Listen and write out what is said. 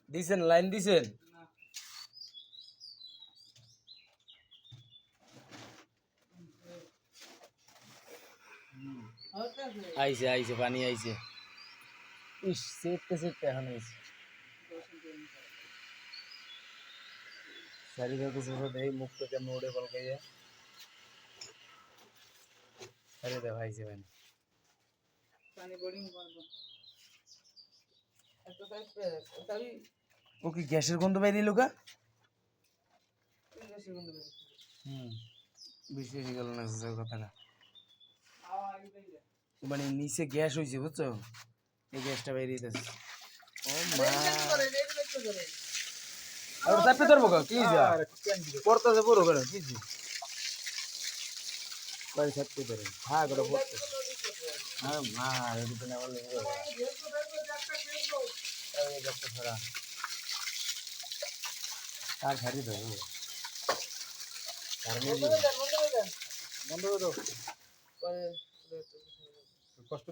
দিছেন লাইন দিছেন আইছে আইছে পানি আইছে ইস সেটতে এখন আইছে চারিদিকে কিছু দেই মুক্ত কেমন উড়ে কলকাইয়া আরে দেখো আইছে পানি পানি বোর্ডিং করবো এত তাই ও কি গ্যাসের গন্ধ বাইরে লোকা বেশি বন্ধ করে বেশি হয়ে গেল না কথাটা মানে নিচে গ্যাস হয়েছে বুঝছো এই গ্যাসটা বাইরে দিতেছে ও মা আর চাপে ধরবো কি যা পড়তেছে পুরো করে কি বাড়ি চাপতে ধরে হ্যাঁ করে পড়তে হ্যাঁ মা এদিকে না বললে তার ছাড়ি তো বন্ধ করে দাও কষ্ট